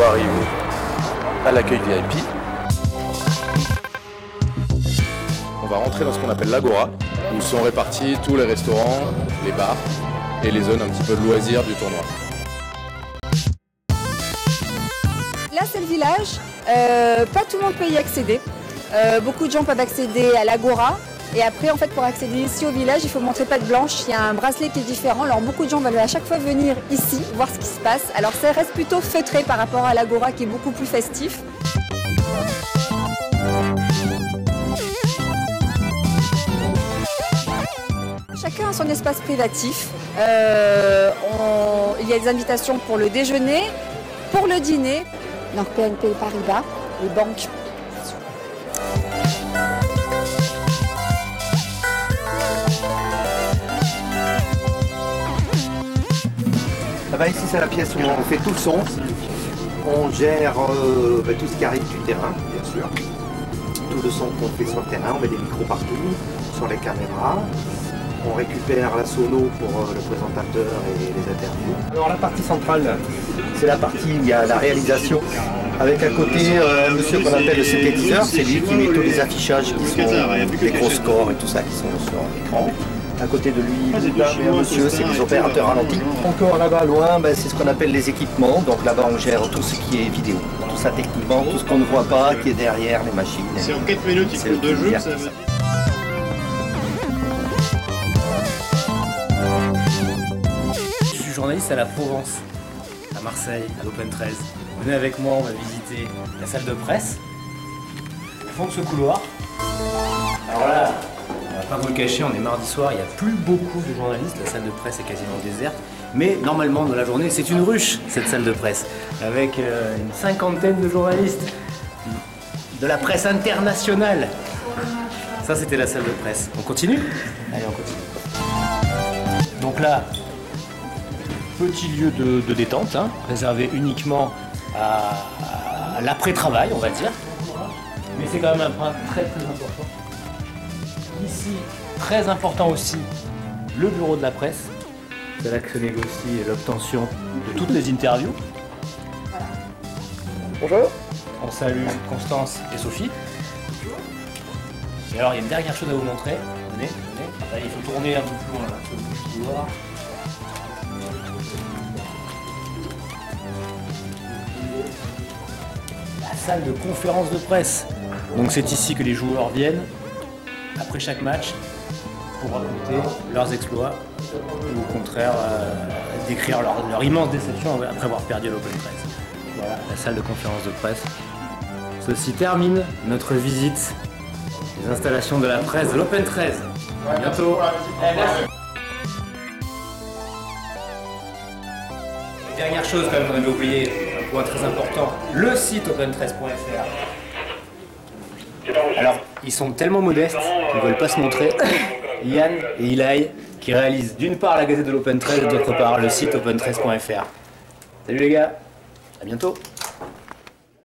va arriver à l'accueil VIP. On va rentrer dans ce qu'on appelle l'Agora, où sont répartis tous les restaurants, les bars et les zones un petit peu de loisirs du tournoi. Là, c'est le village. Pas tout le monde peut y accéder. Beaucoup de gens peuvent accéder à l'Agora. Et après, en fait, pour accéder ici au village, il faut montrer patte blanche. Il y a un bracelet qui est différent. Alors, beaucoup de gens veulent à chaque fois venir ici, voir ce qui se passe. Alors, ça reste plutôt feutré par rapport à l'Agora qui est beaucoup plus festif. Chacun a son espace privatif. Il y a des invitations pour le déjeuner, pour le dîner. Donc, BNP Paribas, les banques. Ah bah ici c'est la pièce où on fait tout le son, on gère tout ce qui arrive du terrain, bien sûr, tout le son qu'on fait sur le terrain, on met des micros partout, sur les caméras, on récupère la sono pour le présentateur et les interviews. Alors la partie centrale, c'est la partie où il y a la réalisation, avec à côté un monsieur qu'on appelle le synthétiseur, c'est lui qui met tous les affichages qui sont les gros scores et tout ça qui sont sur l'écran. À côté de lui, un monsieur, c'est les opérateurs ralentis. Encore là-bas, loin, c'est ce qu'on appelle les équipements. Donc là-bas, on gère tout ce qui est vidéo. Tout ça techniquement, tout ce qu'on ne voit pas, qui est derrière les machines. C'est en 4 minutes, il faut 2 jeux. Je suis journaliste à la Provence, à Marseille, à l'Open 13. Venez avec moi, on va visiter la salle de presse, au fond de ce couloir. Alors là, on va pas vous le cacher, on est mardi soir, il n'y a plus beaucoup de journalistes, la salle de presse est quasiment déserte. Mais normalement, dans la journée, c'est une ruche, cette salle de presse, avec une cinquantaine de journalistes de la presse internationale. Ça, c'était la salle de presse. On continue? Allez, on continue. Donc là, petit lieu de détente, hein, réservé uniquement à l'après-travail, on va dire. Mais c'est quand même un point très très important. Ici, très important aussi, le bureau de la presse. C'est là que se négocie l'obtention de toutes les interviews. Bonjour. On salue Constance et Sophie. Et alors, il y a une dernière chose à vous montrer. Venez, venez. Là, il faut tourner un peu plus loin, là, sur le bout du couloir. La salle de conférence de presse. Donc c'est ici que les joueurs viennent, après chaque match, pour raconter leurs exploits, ou au contraire, décrire leur immense déception après avoir perdu l'Open 13. Voilà, la salle de conférence de presse. Ceci termine notre visite des installations de la presse de l'Open 13. À bientôt. Merci. Et dernière chose quand même qu'on avait oublié, un point très important, le site open13.fr. Alors, ils sont tellement modestes qu'ils ne veulent pas se montrer. Yann et Ilaï qui réalisent d'une part la Gazette de l'Open 13 et d'autre part le site open13.fr. Salut les gars, à bientôt.